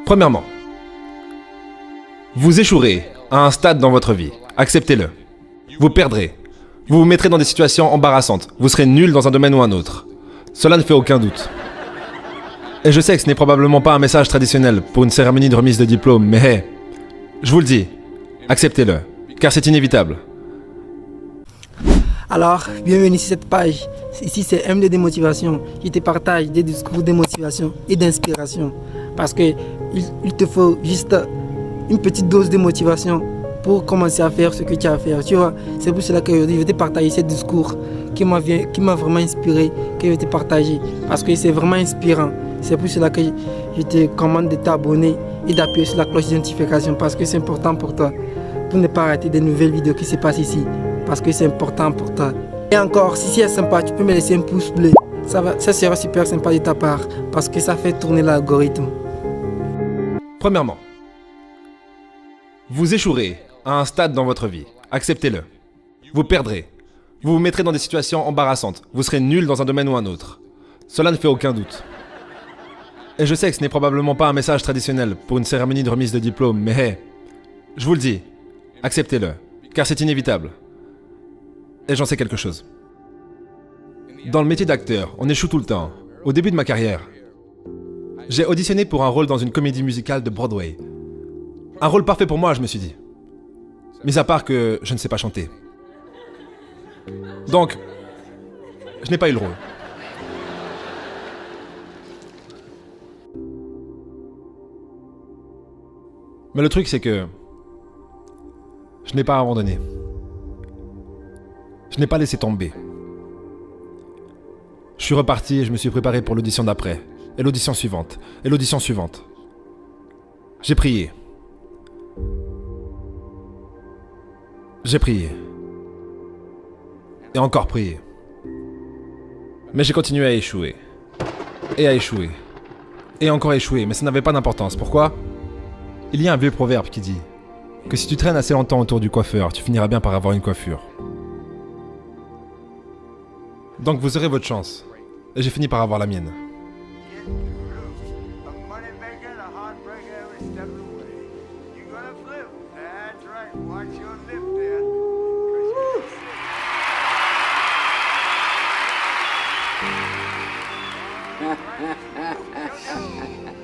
Premièrement, vous échouerez à un stade dans votre vie. Acceptez-le. Vous perdrez. Vous vous mettrez dans des situations embarrassantes. Vous serez nul dans un domaine ou un autre. Cela ne fait aucun doute. Et je sais que ce n'est probablement pas un message traditionnel pour une cérémonie de remise de diplôme, mais hey, je vous le dis, acceptez-le, car c'est inévitable. Alors, bienvenue sur cette page. Ici, c'est MD de motivation. Je te partage des discours de motivation et d'inspiration. Parce que il te faut juste une petite dose de motivation pour commencer à faire ce que tu as à faire. Tu vois, c'est pour cela que je vais te partager ce discours qui m'a vraiment inspiré, que je vais te partager. Parce que c'est vraiment inspirant. C'est pour cela que je te commande de t'abonner et d'appuyer sur la cloche d'identification. Parce que c'est important pour toi. Pour ne pas rater de nouvelles vidéos qui se passent ici. Parce que c'est important pour toi. Et encore, si c'est sympa, tu peux me laisser un pouce bleu. Ça sera super sympa de ta part. Parce que ça fait tourner l'algorithme. Premièrement, vous échouerez à un stade dans votre vie. Acceptez-le. Vous perdrez. Vous vous mettrez dans des situations embarrassantes. Vous serez nul dans un domaine ou un autre. Cela ne fait aucun doute. Et je sais que ce n'est probablement pas un message traditionnel pour une cérémonie de remise de diplôme, mais hey, je vous le dis, acceptez-le, car c'est inévitable. Et j'en sais quelque chose. Dans le métier d'acteur, on échoue tout le temps. Au début de ma carrière, j'ai auditionné pour un rôle dans une comédie musicale de Broadway. Un rôle parfait pour moi, je me suis dit. Mis à part que je ne sais pas chanter. Donc, je n'ai pas eu le rôle. Mais le truc, c'est que je n'ai pas abandonné. Je n'ai pas laissé tomber. Je suis reparti et je me suis préparé pour l'audition d'après. Et l'audition suivante. Et l'audition suivante. J'ai prié. J'ai prié. Et encore prié. Mais j'ai continué à échouer. Et à échouer. Et encore à échouer. Mais ça n'avait pas d'importance. Pourquoi ? Il y a un vieux proverbe qui dit que si tu traînes assez longtemps autour du coiffeur, tu finiras bien par avoir une coiffure. Donc vous aurez votre chance. Et j'ai fini par avoir la mienne.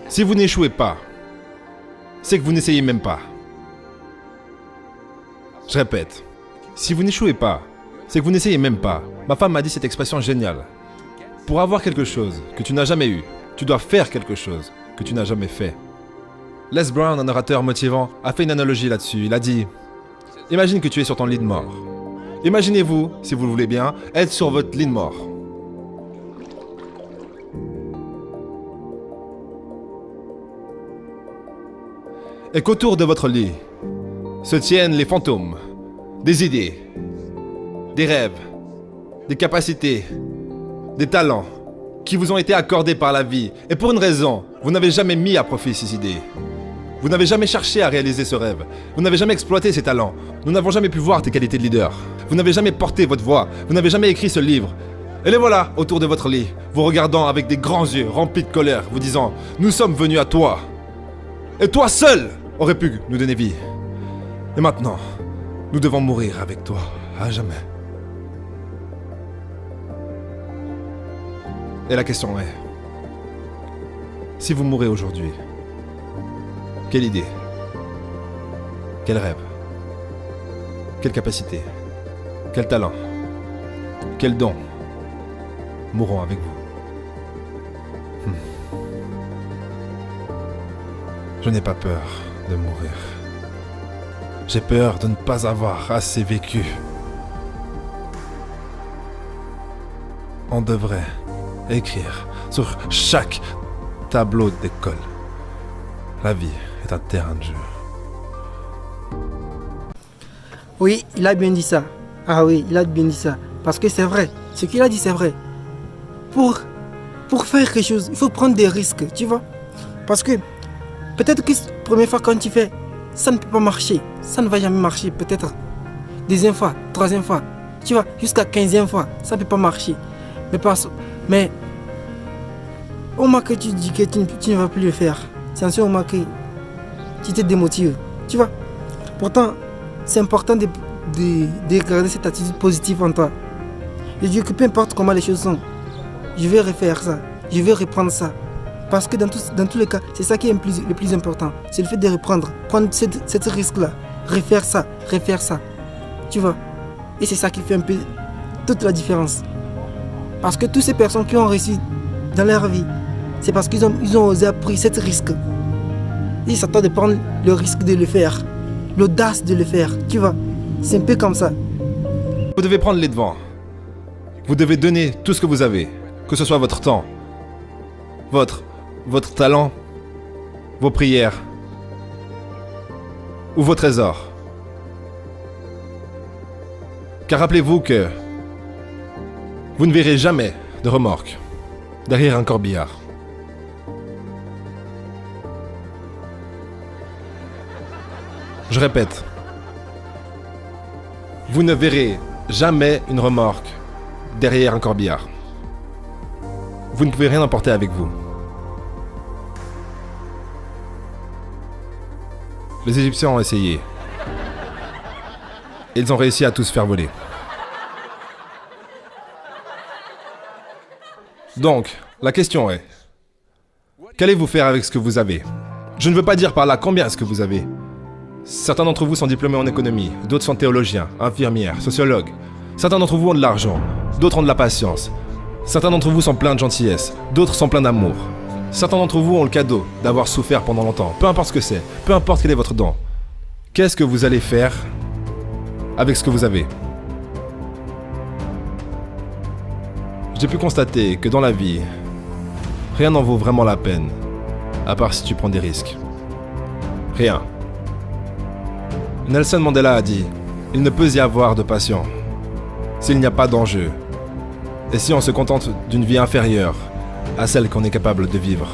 Si vous n'échouez pas, c'est que vous n'essayez même pas. Je répète, si vous n'échouez pas, c'est que vous n'essayez même pas. Ma femme m'a dit cette expression géniale. Pour avoir quelque chose que tu n'as jamais eu, tu dois faire quelque chose que tu n'as jamais fait. Les Brown, un orateur motivant, a fait une analogie là-dessus. Il a dit, imagine que tu es sur ton lit de mort. Imaginez-vous, si vous le voulez bien, être sur votre lit de mort. Et qu'autour de votre lit se tiennent les fantômes, des idées, des rêves, des capacités, des talents qui vous ont été accordés par la vie. Et pour une raison, vous n'avez jamais mis à profit ces idées. Vous n'avez jamais cherché à réaliser ce rêve. Vous n'avez jamais exploité ces talents. Nous n'avons jamais pu voir tes qualités de leader. Vous n'avez jamais porté votre voix. Vous n'avez jamais écrit ce livre. Et les voilà, autour de votre lit, vous regardant avec des grands yeux remplis de colère, vous disant « Nous sommes venus à toi. Et toi seul aurais pu nous donner vie. Et maintenant, nous devons mourir avec toi, à jamais. » Et la question est, si vous mourrez aujourd'hui, quelle idée, quel rêve, quelle capacité, quel talent, quel don mourront avec vous? Je n'ai pas peur de mourir. J'ai peur de ne pas avoir assez vécu. On devrait écrire sur chaque tableau d'école. La vie est un terrain de jeu. Oui, il a bien dit ça. Ah oui, il a bien dit ça. Parce que c'est vrai. Ce qu'il a dit, c'est vrai. Pour faire quelque chose, il faut prendre des risques, tu vois. Parce que peut-être que la première fois quand tu fais, ça ne peut pas marcher. Ça ne va jamais marcher. Peut-être deuxième fois, troisième fois. Tu vois, jusqu'à 15e fois, ça ne peut pas marcher. Mais au moment que tu dis que tu ne vas plus le faire, c'est en ce moment que tu te démotives. Tu vois. Pourtant, c'est important de garder cette attitude positive en toi. De dire que peu importe comment les choses sont, je vais refaire ça, je vais reprendre ça. Parce que dans tous les cas, c'est ça qui est le plus important. C'est le fait de reprendre, prendre cette risque-là, refaire ça. Tu vois. Et c'est ça qui fait un peu toute la différence. Parce que toutes ces personnes qui ont réussi dans leur vie, c'est parce qu'ils ont osé prendre cette risque. Ils s'attendent de prendre le risque de le faire, l'audace de le faire, tu vois. C'est un peu comme ça. Vous devez prendre les devants. Vous devez donner tout ce que vous avez, que ce soit votre temps, votre talent, vos prières ou vos trésors. Car rappelez-vous que vous ne verrez jamais de remorque derrière un corbillard. Je répète, vous ne verrez jamais une remorque derrière un corbillard. Vous ne pouvez rien emporter avec vous. Les Égyptiens ont essayé. Ils ont réussi à tous faire voler. Donc, la question est, qu'allez-vous faire avec ce que vous avez? Je ne veux pas dire par là combien est-ce que vous avez. Certains d'entre vous sont diplômés en économie, d'autres sont théologiens, infirmières, sociologues. Certains d'entre vous ont de l'argent, d'autres ont de la patience. Certains d'entre vous sont pleins de gentillesse, d'autres sont pleins d'amour. Certains d'entre vous ont le cadeau d'avoir souffert pendant longtemps, peu importe ce que c'est, peu importe quel est votre don. Qu'est-ce que vous allez faire avec ce que vous avez? J'ai pu constater que dans la vie, rien n'en vaut vraiment la peine, à part si tu prends des risques. Rien. Nelson Mandela a dit, il ne peut y avoir de passion s'il n'y a pas d'enjeu, et si on se contente d'une vie inférieure à celle qu'on est capable de vivre.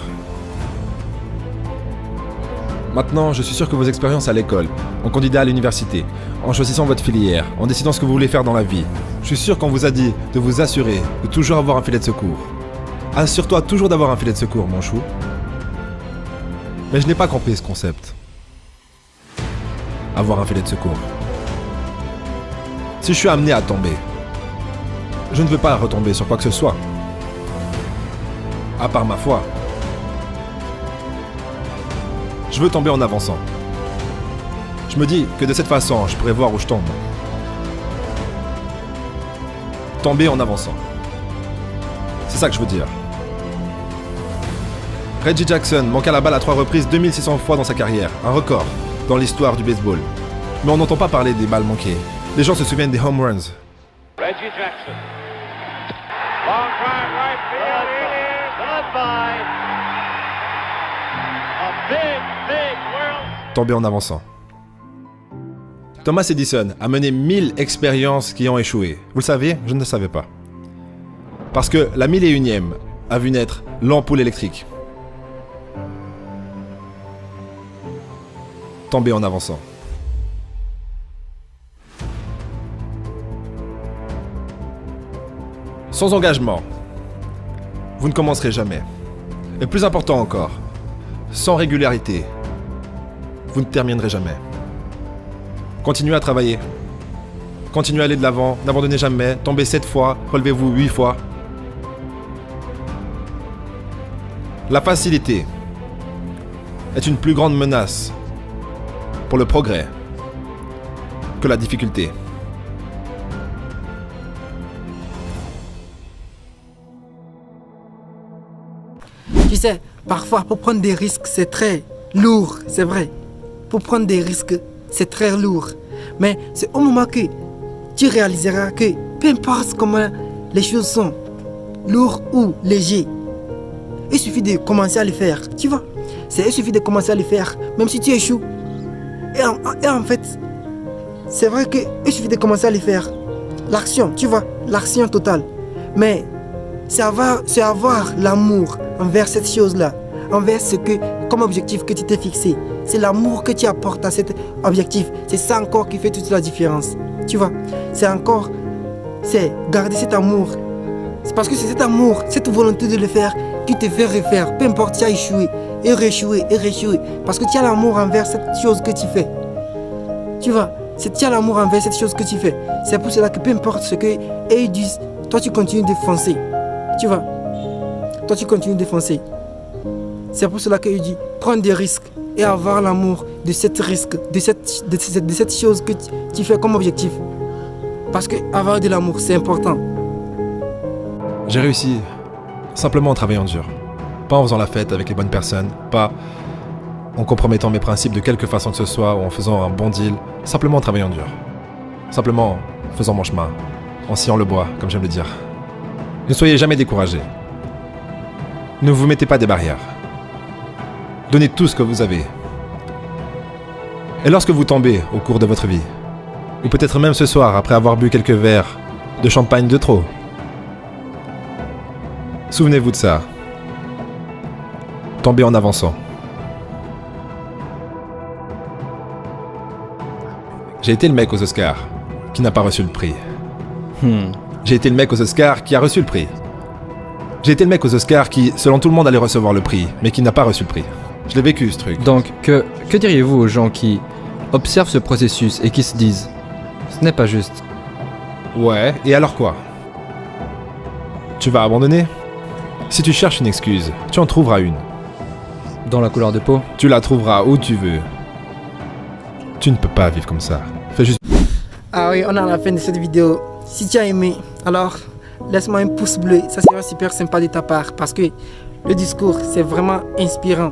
Maintenant, je suis sûr que vos expériences à l'école, en candidat à l'université, en choisissant votre filière, en décidant ce que vous voulez faire dans la vie, je suis sûr qu'on vous a dit de vous assurer de toujours avoir un filet de secours. Assure-toi toujours d'avoir un filet de secours, mon chou. Mais je n'ai pas compris ce concept. Avoir un filet de secours. Si je suis amené à tomber, je ne veux pas retomber sur quoi que ce soit. À part ma foi. Je veux tomber en avançant. Je me dis que de cette façon, je pourrais voir où je tombe. Tomber en avançant. C'est ça que je veux dire. Reggie Jackson manqua la balle à 3 reprises 2600 fois dans sa carrière, un record dans l'histoire du baseball. Mais on n'entend pas parler des balles manquées. Les gens se souviennent des home runs. Reggie Jackson. Long drive right field. It is goodbye. A big world. Tomber en avançant. Thomas Edison a mené 1000 expériences qui ont échoué. Vous le savez? Je ne le savais pas. Parce que la 1001e a vu naître l'ampoule électrique. Tomber en avançant. Sans engagement, vous ne commencerez jamais. Et plus important encore, sans régularité, vous ne terminerez jamais. Continuez à travailler. Continuez à aller de l'avant, n'abandonnez jamais, tombez 7 fois, relevez-vous 8 fois. La facilité est une plus grande menace pour le progrès que la difficulté. Tu sais, parfois pour prendre des risques, c'est très lourd, c'est vrai. Pour prendre des risques, c'est très lourd. Mais c'est au moment que tu réaliseras que peu importe comment les choses sont, lourd ou léger, il suffit de commencer à le faire, tu vois. Il suffit de commencer à le faire, même si tu échoues. Et en fait, c'est vrai qu'il suffit de commencer à le faire. L'action, tu vois, l'action totale. Mais c'est avoir l'amour envers cette chose-là, envers ce que, comme objectif que tu t'es fixé. C'est l'amour que tu apportes à cet objectif. C'est ça encore qui fait toute la différence. Tu vois, c'est garder cet amour. C'est parce que c'est cet amour, cette volonté de le faire qui te fait refaire. Peu importe, tu as échoué. et rééchouer, et rééchouer. Parce que tu as l'amour envers cette chose que tu fais. Tu vois, tu as l'amour envers cette chose que tu fais. C'est pour cela que peu importe ce que ils disent, toi tu continues de foncer. Tu vois, toi tu continues de foncer. C'est pour cela qu'il dit prendre des risques et avoir l'amour de cette risque, de cette chose que tu fais comme objectif. Parce que avoir de l'amour, c'est important. J'ai réussi simplement en travaillant dur. Pas en faisant la fête avec les bonnes personnes, pas en compromettant mes principes de quelque façon que ce soit ou en faisant un bon deal, simplement en travaillant dur. Simplement en faisant mon chemin, en sciant le bois, comme j'aime le dire. Ne soyez jamais découragés. Ne vous mettez pas des barrières. Donnez tout ce que vous avez. Et lorsque vous tombez au cours de votre vie, ou peut-être même ce soir après avoir bu quelques verres de champagne de trop, souvenez-vous de ça. Tombez en avançant. J'ai été le mec aux Oscars qui n'a pas reçu le prix. J'ai été le mec aux Oscars qui a reçu le prix. J'ai été le mec aux Oscars qui, selon tout le monde, allait recevoir le prix, mais qui n'a pas reçu le prix. Je l'ai vécu, ce truc. Donc, que diriez-vous aux gens qui observent ce processus et qui se disent « ce n'est pas juste ». Ouais, et alors quoi? Tu vas abandonner? Si tu cherches une excuse, tu en trouveras une. Dans la couleur de peau. Tu la trouveras où tu veux. Tu ne peux pas vivre comme ça. Fais juste... Ah oui, on est à la fin de cette vidéo. Si tu as aimé, alors laisse-moi un pouce bleu. Ça sera super sympa de ta part parce que le discours, c'est vraiment inspirant.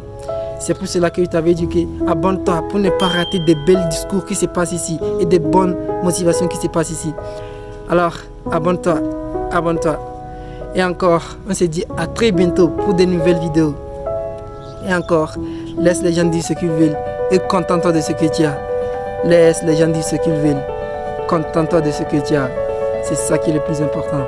C'est pour cela que je t'avais dit que abonne-toi pour ne pas rater des belles discours qui se passent ici et des bonnes motivations qui se passent ici. Alors, abonne-toi, abonne-toi. Et encore, on se dit à très bientôt pour de nouvelles vidéos. Et encore, laisse les gens dire ce qu'ils veulent et contente-toi de ce que tu as. Laisse les gens dire ce qu'ils veulent. Contente-toi de ce que tu as. C'est ça qui est le plus important.